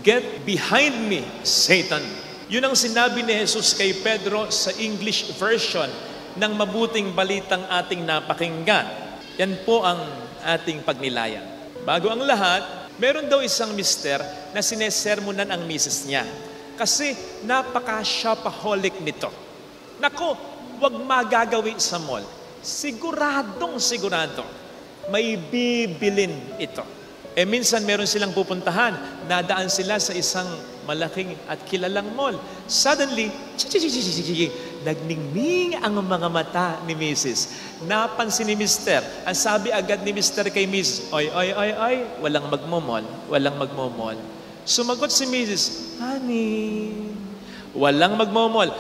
Get behind me, Satan. Yun ang sinabi ni Jesus kay Pedro sa English version ng mabuting balitang ating napakinggan. Yan po ang ating pagnilayan. Bago ang lahat, meron daw isang mister na sinesermonan ang misis niya. Kasi napaka-shopaholic nito. Nako, wag magagawi sa mall. Siguradong sigurado, may bibilin ito. Minsan meron silang pupuntahan, nadaan sila sa isang malaking at kilalang mall. Suddenly, nagningning ang mga mata ni Mrs. Napansin ni Mr. Ang sabi agad ni Mr. kay Mrs. Oy, walang magmomol, walang magmomol. Sumagot si Mrs. Honey, walang magmomol.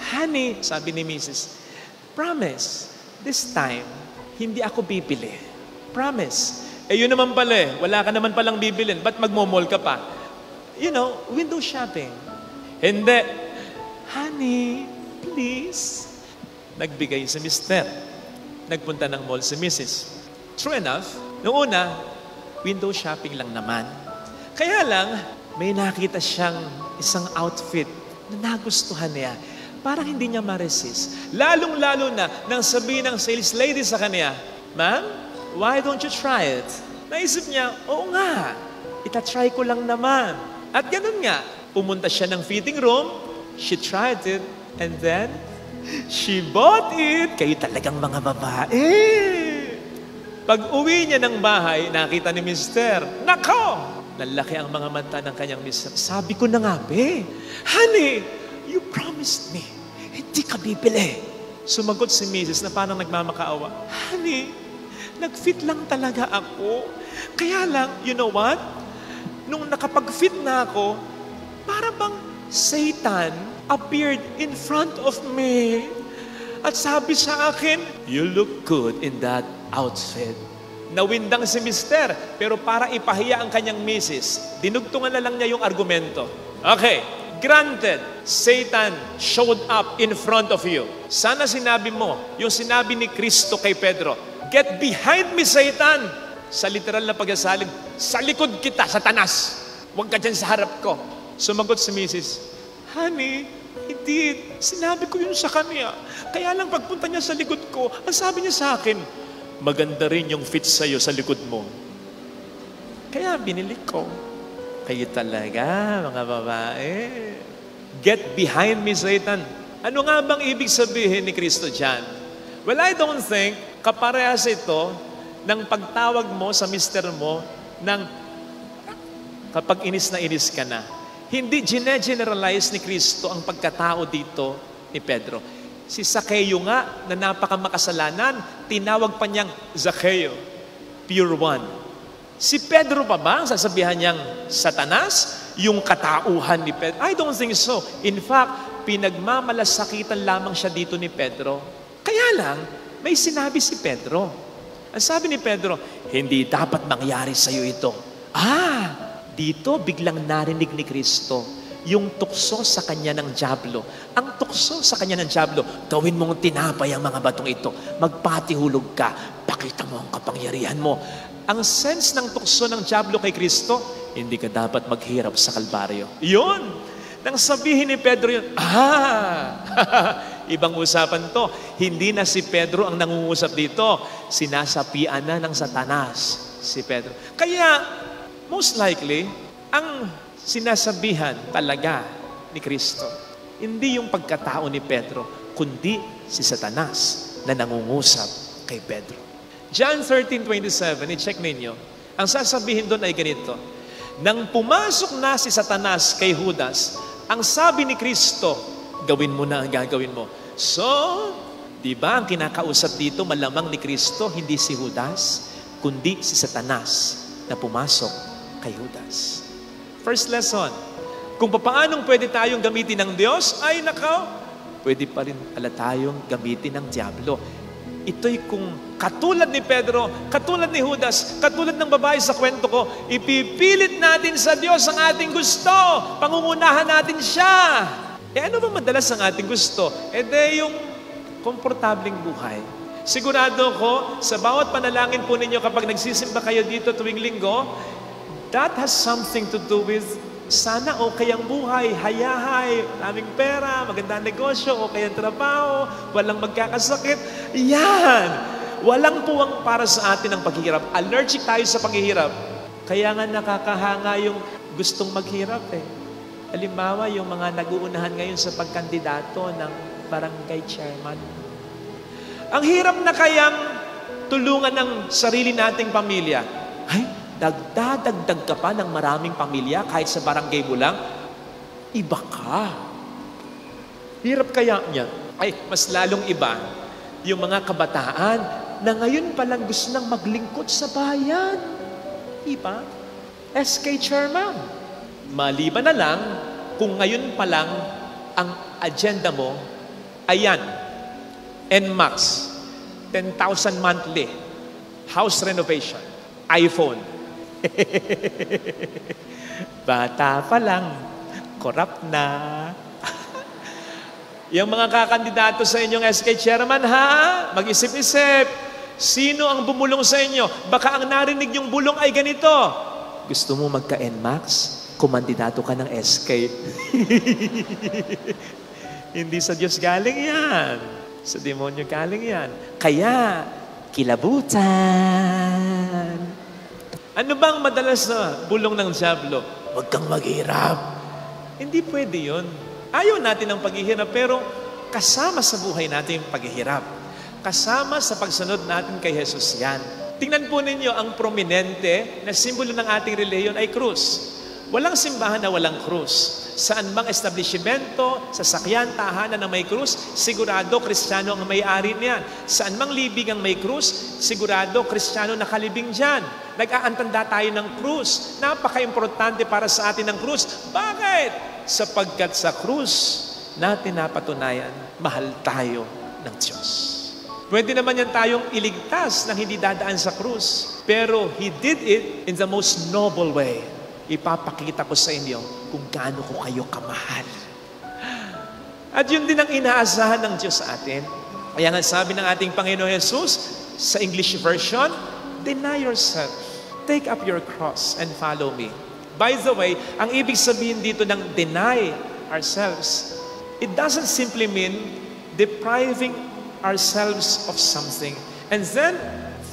Honey, sabi ni Mrs. Promise, this time, hindi ako bibili. Promise. Yun naman pala wala ka naman palang bibilin. Ba't magmomol ka pa? You know, window shopping. Hindi. Honey, please. Nagbigay si Mr. Nagpunta ng mall si Mrs. True enough, noong una, window shopping lang naman. Kaya lang, may nakita siyang isang outfit na nagustuhan niya. Parang hindi niya ma-resist. Lalong-lalo na nang sabihin ng sales lady sa kanya, Ma'am, why don't you try it? Naisip niya, oo nga, itatry ko lang naman. At ganun nga, pumunta siya ng fitting room, she tried it, and then, she bought it. Kayo talagang mga babae. Pag uwi niya ng bahay, nakita ni Mister, nako! Lalaki ang mga mata ng kanyang mister. Sabi ko na nga, honey, you promised me, hindi ka bibili. Sumagot si Mrs. na parang nagmamakaawa, honey, nag-fit lang talaga ako. Kaya lang, you know what? Nung nakapag-fit na ako, para bang Satan appeared in front of me. At sabi sa akin, you look good in that outfit. Nawindang si Mister, pero para ipahiya ang kanyang misis, dinugtungan na lang niya yung argumento. Okay, granted, Satan showed up in front of you. Sana sinabi mo, yung sinabi ni Kristo kay Pedro, get behind me, Satan! Sa literal na pagsasalin, sa likod kita, Satanas! Huwag ka dyan sa harap ko. Sumagot si Mrs. Honey, hindi. Sinabi ko yun sa kanya. Kaya lang pagpunta niya sa likod ko, ang sabi niya sa akin, maganda rin yung fit sa'yo sa likod mo. Kaya binili ko. Kayo talaga, mga babae. Get behind me, Satan. Ano nga bang ibig sabihin ni Kristo dyan? Well, I don't think kaparehas ito ng pagtawag mo sa mister mo ng kapag inis na inis ka na. Hindi gine-generalize ni Kristo ang pagkatao dito ni Pedro. Si Zaccheo nga, na napakamakasalanan, tinawag pa niyang Zaccheo, pure one. Si Pedro pa ba, sasabihan niyang Satanas, yung katauhan ni Pedro? I don't think so. In fact, pinagmamalasakitan lamang siya dito ni Pedro. Kaya lang, may sinabi si Pedro. Ang sabi ni Pedro, hindi dapat mangyari sa iyo ito. Dito biglang narinig ni Kristo yung tukso sa kanya ng dyablo. Ang tukso sa kanya ng dyablo, gawin mong tinapay ang mga batong ito. Magpatihulog ka. Pakita mo ang kapangyarihan mo. Ang sense ng tukso ng dyablo kay Kristo, hindi ka dapat maghirap sa Kalbaryo. Yun! Nang sabihin ni Pedro yun, ibang usapan to. Hindi na si Pedro ang nangungusap dito. Sinasapian na ng Satanas si Pedro. Kaya, most likely, ang sinasabihan talaga ni Kristo, hindi yung pagkatao ni Pedro, kundi si Satanas na nangungusap kay Pedro. John 13:27, i-check ninyo. Ang sasabihin doon ay ganito, nang pumasok na si Satanas kay Judas, ang sabi ni Kristo, gawin mo na ang gagawin mo. So, di ba ang kinakausap dito malamang ni Kristo, hindi si Judas, kundi si Satanas na pumasok kay Judas. First lesson, kung paanong pwede tayong gamitin ng Diyos, ay nakaw, pwede pa rin pala tayong gamitin ng Diablo. Ito'y kung katulad ni Pedro, katulad ni Judas, katulad ng babae sa kwento ko, ipipilit natin sa Diyos ang ating gusto. Pangungunahan natin siya. Ano ba madalas ang ating gusto? Yung komportabling buhay. Sigurado ko, sa bawat panalangin po ninyo kapag nagsisimba kayo dito tuwing linggo, That has something to do with sana okay ang buhay, hayahay, maraming pera, magandang negosyo, okay ang trabaho, walang magkakasakit. Yan! Walang puwang para sa atin ang paghihirap. Allergic tayo sa paghihirap. Kaya nga nakakahanga yung gustong maghirap eh. Halimbawa, yung mga nag-uunahan ngayon sa pagkandidato ng barangay chairman. Ang hirap na kayang tulungan ng sarili nating pamilya. Ay, dagdadagdag ka pa ng maraming pamilya kahit sa barangay mo lang. Iba ka. Hirap kaya niya. Ay, mas lalong iba yung mga kabataan na ngayon palang gusto nang maglingkod sa bayan. Iba? SK chairman. Maliban na lang kung ngayon pa lang ang agenda mo, ayan, NMAX, 10,000 monthly, house renovation, iPhone. Bata pa lang, corrupt na. Yung mga kakandidato sa inyong SK chairman, ha? Mag-isip-isip. Sino ang bumulong sa inyo? Baka ang narinig yung bulong ay ganito. Gusto mo magka-NMAX? Kumandidato ka ng SK. Hindi sa Diyos galing yan. Sa demonyo galing yan. Kaya, kilabutan. Ano bang madalas na bulong ng Diablo? Huwag kang maghirap. Hindi pwede yun. Ayaw natin ng paghihirap, pero kasama sa buhay natin yung paghihirap. Kasama sa pagsunod natin kay Jesus yan. Tingnan po ninyo, ang prominente na simbolo ng ating reliyon ay krus. Walang simbahan na walang krus. Saan bang establishmento, sasakyan, tahanan na may krus, sigurado Kristiyano ang may-ari niyan. Saan mang libing ang may krus, sigurado Kristiyano nakalibing dyan. Nag-aantanda tayo ng krus. Napaka-importante para sa atin ng krus. Bakit? Sapagkat sa krus natin napatunayan, mahal tayo ng Diyos. Pwede naman yan tayong iligtas nang hindi dadaan sa krus. Pero He did it in the most noble way. Ipapakita ko sa inyo kung gaano ko kayo kamahal. At yun din ang inaasahan ng Diyos sa atin. Kaya nga sabi ng ating Panginoon Jesus sa English version, deny yourself, take up your cross and follow me. By the way, ang ibig sabihin dito ng deny ourselves, it doesn't simply mean depriving ourselves of something and then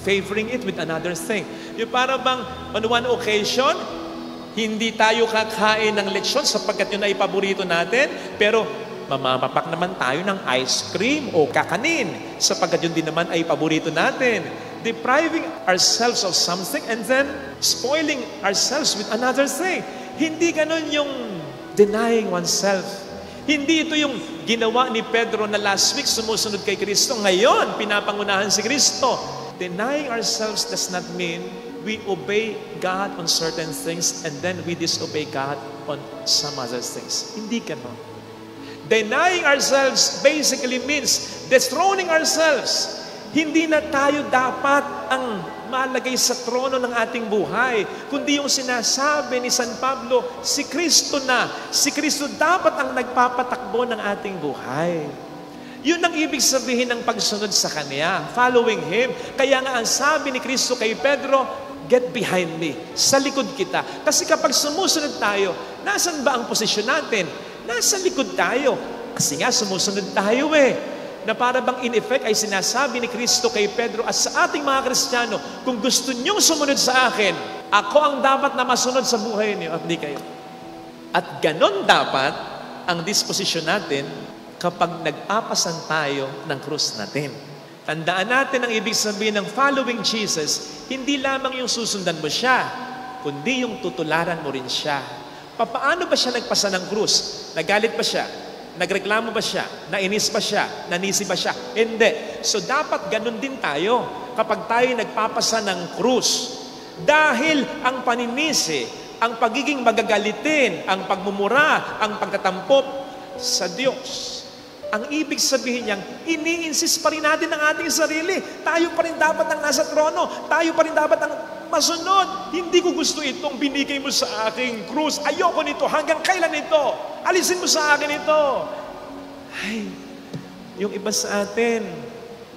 favoring it with another thing. Yung para bang on one occasion, hindi tayo kakain ng lechon sapagkat yun ay paborito natin, pero mamapapak naman tayo ng ice cream o kakanin sapagkat yun din naman ay paborito natin. Depriving ourselves of something and then spoiling ourselves with another thing. Hindi ganun yung denying oneself. Hindi ito yung ginawa ni Pedro na last week sumusunod kay Kristo. Ngayon, pinapangunahan si Kristo. Denying ourselves does not mean we obey God on certain things and then we disobey God on some other things. Hindi ganon. Denying ourselves basically means dethroning ourselves. Hindi na tayo dapat ang malagay sa trono ng ating buhay, kundi yung sinasabi ni San Pablo, si Kristo na. Si Kristo dapat ang nagpapatakbo ng ating buhay. Yun ang ibig sabihin ng pagsunod sa Kanya, following Him. Kaya nga ang sabi ni Kristo kay Pedro, get behind me, sa likod kita. Kasi kapag sumusunod tayo, nasan ba ang posisyon natin? Nasa likod tayo. Kasi nga sumusunod tayo na para bang in effect ay sinasabi ni Kristo kay Pedro at sa ating mga Kristiyano, kung gusto niyong sumunod sa akin, ako ang dapat na masunod sa buhay niyo at di kayo. At ganon dapat ang disposisyon natin kapag nagpapasan tayo ng krus natin. Tandaan natin ang ibig sabihin ng following Jesus, hindi lamang yung susundan mo siya, kundi yung tutularan mo rin siya. Paano ba siya nagpasa ng krus? Nagalit ba siya? Nagreklamo ba siya? Nainis ba siya? Nanisi ba siya? Hindi. So dapat ganun din tayo kapag tayo nagpapasa ng krus. Dahil ang paninisi, ang pagiging magagalitin, ang pagmumura, ang pagtatampok sa Diyos. Ang ibig sabihin niyang, ini-insist pa rin natin ang ating sarili. Tayo pa rin dapat ang nasa trono. Tayo pa rin dapat ang masunod. Hindi ko gusto itong binigay mo sa aking krus. Ayoko nito. Hanggang kailan ito? Alisin mo sa akin ito. Ay, yung iba sa atin,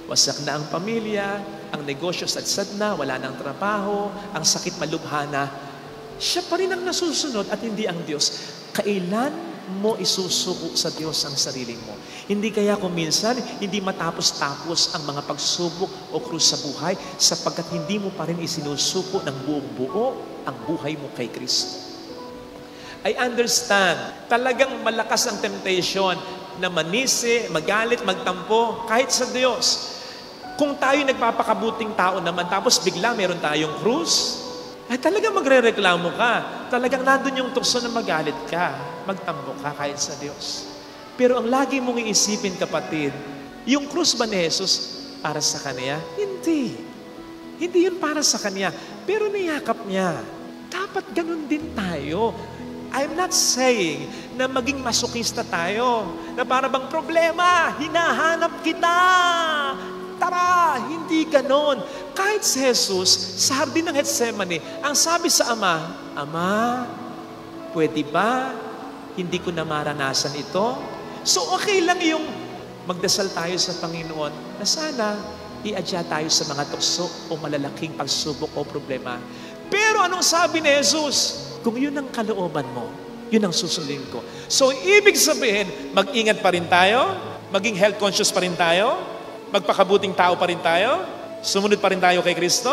wasak na ang pamilya, ang negosyo sadsad na, wala nang trabaho, ang sakit malubha na. siya pa rin ang nasusunod at hindi ang Diyos. Kailan mo isusuko sa Diyos ang sarili mo? Hindi kaya kung minsan, hindi matapos-tapos ang mga pagsubok o krus sa buhay sapagkat hindi mo pa rin isinusuko ng buong buo ang buhay mo kay Kristo. I understand, talagang malakas ang temptation na manisi, magalit, magtampo, kahit sa Diyos. Kung tayo nagpapakabuting tao naman, tapos bigla meron tayong krus, ay talagang magre-reklamo ka. Talagang nandun yung tukso na magalit ka, magtampo ka kahit sa Diyos. Pero ang lagi mong iisipin, kapatid, yung krus ba ni Jesus para sa Kanya? Hindi. Hindi yun para sa Kanya. Pero niyakap niya. Dapat ganun din tayo. I'm not saying na maging masokista tayo, na para bang problema, hinahanap kita. Tara, hindi ganon. Kahit si Jesus, sa hardin ng Getsemani, ang sabi sa Ama, Ama, pwede ba hindi ko na maranasan ito? So okay lang yung magdasal tayo sa Panginoon na sana i-adya tayo sa mga tukso o malalaking pagsubok o problema. Pero anong sabi ni Jesus? Kung yun ang kalooban mo, yun ang susundin ko. So ibig sabihin, mag-ingat pa rin tayo, maging health conscious pa rin tayo, magpakabuting tao pa rin tayo, sumunod pa rin tayo kay Kristo,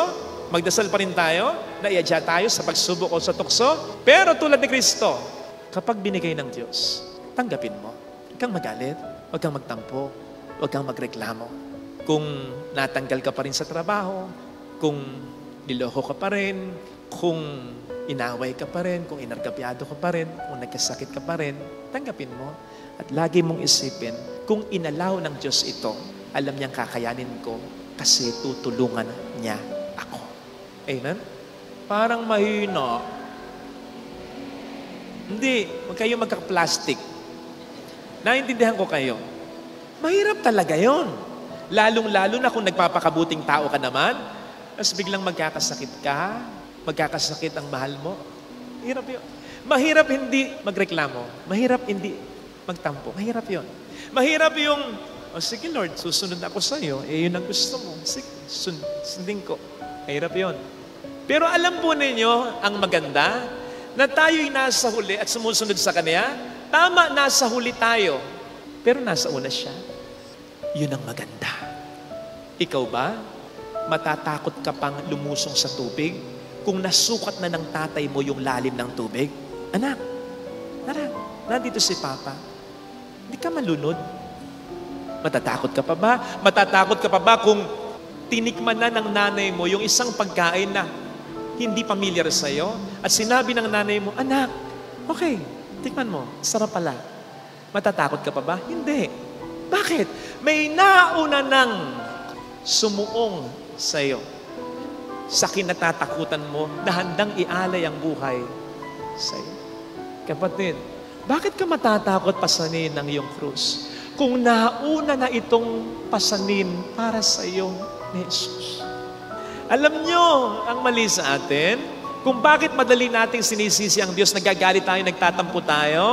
magdasal pa rin tayo, na i-adya tayo sa pagsubok o sa tukso. Pero tulad ni Kristo, kapag binigay ng Diyos, tanggapin mo. Huwag kang magalit, huwag kang magtampo, huwag kang magreklamo. Kung natanggal ka pa rin sa trabaho, kung niloko ka pa rin, kung inaway ka pa rin, kung inargabyado ka pa rin, kung nagkasakit ka pa rin, tanggapin mo. At lagi mong isipin, kung inalaw ng Diyos ito, alam niyang kakayanin ko kasi tutulungan niya ako. Amen? Parang mahina. Hindi, huwag kayo magka-plastic. Naintindihan ko kayo. Mahirap talaga yon. Lalong-lalo na kung nagpapakabuting tao ka naman, tapos biglang magkakasakit ka, magkakasakit ang mahal mo. Mahirap yun. Mahirap hindi magreklamo. Mahirap hindi magtampo. Mahirap yun. Mahirap yung, sige Lord, susunod ako sa iyo. Yun ang gusto mo. Sige, sundin ko. Mahirap yun. Pero alam po ninyo, ang maganda, na tayo'y nasa huli at sumusunod sa Kanya. Tama, nasa huli tayo. Pero nasa una siya. Yun ang maganda. Ikaw ba? Matatakot ka pang lumusong sa tubig kung nasukat na ng tatay mo yung lalim ng tubig? Anak, nandito si Papa. Hindi ka malunod. Matatakot ka pa ba? Matatakot ka pa ba kung tinikman na ng nanay mo yung isang pagkain na hindi familiar sa'yo at sinabi ng nanay mo, anak, okay, tikman mo, sarap pala. Matatakot ka pa ba? Hindi. Bakit? May nauna ng sumuong sa'yo sa kinatatakutan mo na handang ialay ang buhay sa'yo. Kapatid, bakit ka matatakot pasanin ng iyong krus kung nauna na itong pasanin para sa iyo ni Jesus? Alam nyo ang mali sa atin, kung bakit madali nating sinisisi ang Diyos, nagagalit tayo, nagtatampo tayo,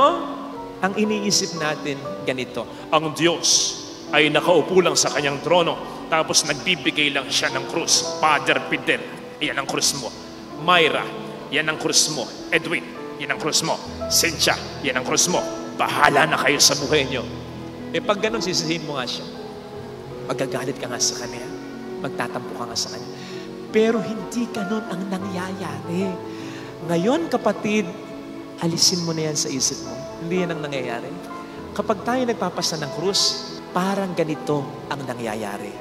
ang iniisip natin ganito, Ang Diyos ay nakaupo lang sa kanyang trono, tapos nagbibigay lang siya ng krus. Father Fidel, yan ang krus mo. Myra, yan ang krus mo. Edwin, yan ang krus mo. Cynthia, yan ang krus mo. Bahala na kayo sa buhay nyo. Pag ganun, sisihin mo nga siya. Magagalit ka nga sa Kanya. Magtatampo ka nga sa Kanya. Pero hindi ganun ang nangyayari. Ngayon, kapatid, alisin mo na yan sa isip mo. Hindi yan ang nangyayari. Kapag tayo nagpapasa ng krus, parang ganito ang nangyayari.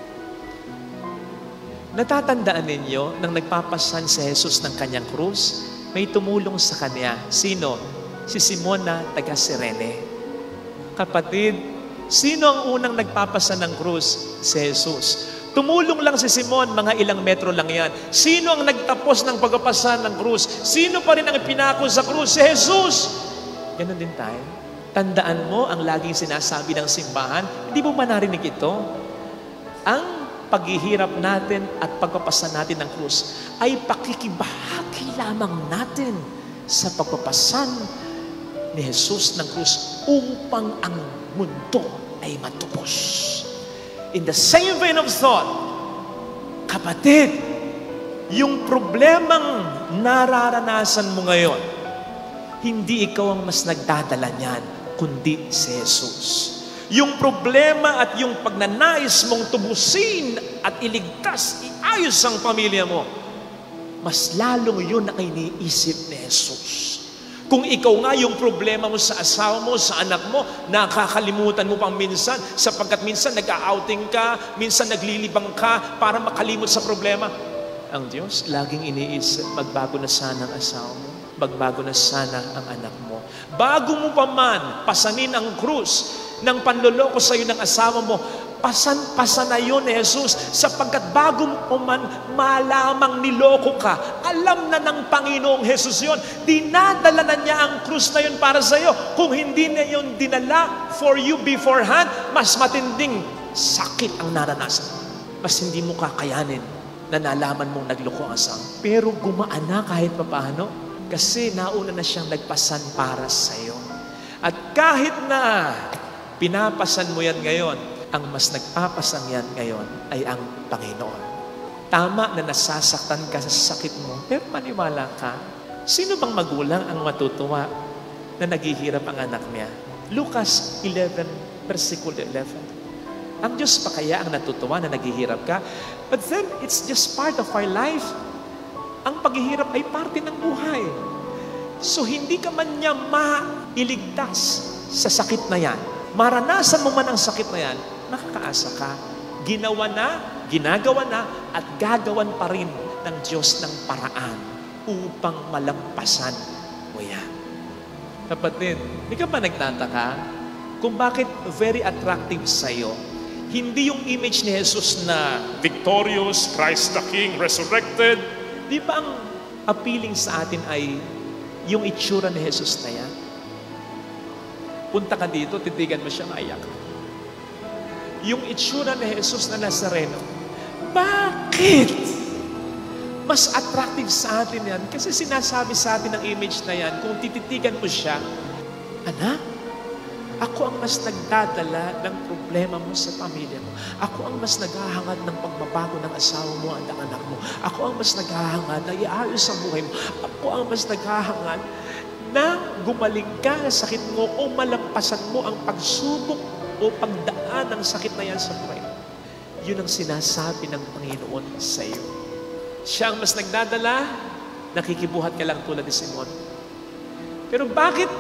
Natatandaan ninyo, nang nagpapasan si Jesus ng kanyang krus, may tumulong sa kanya. Sino? Si Simon na taga Cirene. Kapatid, sino ang unang nagpapasan ng krus? Si Jesus. Tumulong lang si Simon, mga ilang metro lang yan. Sino ang nagtapos ng pagpapasan ng krus? Sino pa rin ang pinako sa krus? Si Jesus. Ganon din tayo. Tandaan mo ang laging sinasabi ng simbahan, hindi mo ba narinig ito? Ang paghihirap natin at pagpapasan natin ng krus ay pakikibahagi lamang natin sa pagpapasan ni Jesus ng krus upang ang mundo ay matupos. In the same vein of thought, kapatid, yung problemang nararanasan mo ngayon, hindi ikaw ang mas nagdadala niyan, kundi si Jesus. Yung problema at yung pagnanais mong tubusin at iligtas, iayos ang pamilya mo, mas lalong yun ang iniisip ni Jesus. Kung ikaw nga yung problema mo sa asawa mo, sa anak mo, nakakalimutan mo pang minsan, sapagkat minsan nag-outing ka, minsan naglilibang ka para makalimot sa problema. Ang Diyos, laging iniisip, magbago na sana ang asawa mo, magbago na sana ang anak mo. Bago mo pa man pasanin ang krus ng panloloko sa iyo ng asawa mo, pasan na yun ni Jesus, sapagkat bago mo man malamang niloko ka, alam na ng Panginoong Jesus yun. Dinadala na niya ang krus na yun para sa iyo. Kung hindi na yun dinala for you beforehand, mas matinding sakit ang naranasan. Mas hindi mo kakayanin na nalaman mong nagloko ang asawa. Pero gumaan na kahit papaano, kasi nauna na siyang nagpasan para sa iyo. At kahit na pinapasan mo yan ngayon, ang mas nagpapasan yan ngayon ay ang Panginoon. Tama na nasasaktan ka sa sakit mo, pero maniwala ka, sino bang magulang ang matutuwa na naghihirap ang anak niya? Lucas 11, versikulo 11. Ang Diyos pa kaya ang natutuwa na naghihirap ka? But then, it's just part of our life. Ang paghihirap ay parte ng buhay. So, hindi ka man niya mailigtas sa sakit na yan. Maranasan mo man ang sakit na yan, makakaasa ka. Ginawa na, ginagawa na, at gagawan pa rin ng Diyos ng paraan upang malampasan mo yan. Kapatid, di ka ba nagtataka kung bakit very attractive sa'yo? Hindi yung image ni Jesus na Victorious, Christ the King, resurrected. di ba ang appealing sa atin ay yung itsura ni Jesus na yan? Punta ka dito, titigan mo siya, maiyak. Yung itsura ni Jesus na Nazareno, bakit? Mas attractive sa atin yan kasi sinasabi sa atin ng image na yan, kung tititigan mo siya, anak, ako ang mas nagdadala ng problema mo sa pamilya mo. Ako ang mas naghahangad ng pagbabago ng asawa mo at ng anak mo. Ako ang mas naghahangad na iayos ang buhay mo. Ako ang mas naghahangad na gumaling ka sa sakit mo o malampasan mo ang pagsubok o pagdaan ng sakit na yan sa buhay. Yun ang sinasabi ng Panginoon sa iyo. Siya ang mas nagdadala, nakikibuhat ka lang tulad ni Simon. Pero bakit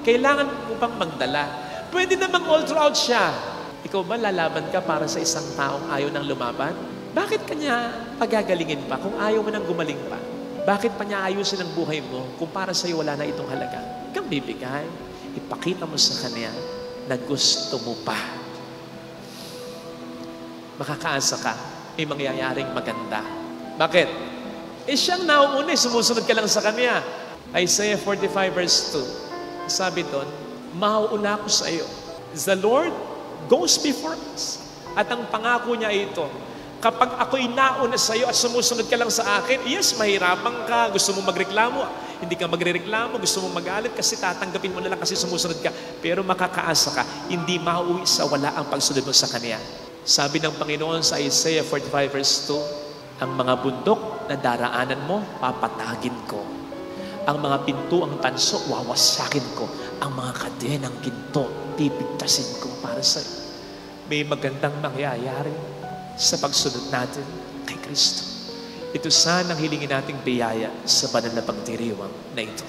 kailangan mo pang magdala? Pwede namang all throughout siya. Ikaw ba lalaban ka para sa isang taong ayaw nang lumaban? Bakit kanya pagagalingin pa kung ayaw mo nang gumaling pa? Bakit pa niya ayusin ang buhay mo kung para sa iyo wala na itong halaga? Ikaw bibigay. Ipakita mo sa kanya na gusto mo pa. Makakaasa ka, may mangyayaring maganda. Bakit? Siyang nauuna, sumusunod ka lang sa kanya. Isaiah 45 verse 2. Sabi doon, mauuna ko sa iyo. The Lord goes before us. At ang pangako niya ay ito, kapag ako'y nauna sa iyo at sumusunod ka lang sa akin, yes, mahirapan ka, gusto mo magreklamo, hindi ka magrereklamo, gusto mo magalit kasi tatanggapin mo na lang kasi sumusunod ka. Pero makakaasa ka, hindi mauwi sa wala ang pagsunod mo sa Kanya. Sabi ng Panginoon sa Isaiah 45 verse 2, ang mga bundok na daraanan mo, papatagin ko. Ang mga pintuang tanso, wawasakin ko. Ang mga kadenang ginto, pipigtasin ko para sa iyo. May magandang mangyayari sa pagsunod natin kay Kristo. Ito sana ang hilingin nating biyaya sa banal na pagdiriwang na ito.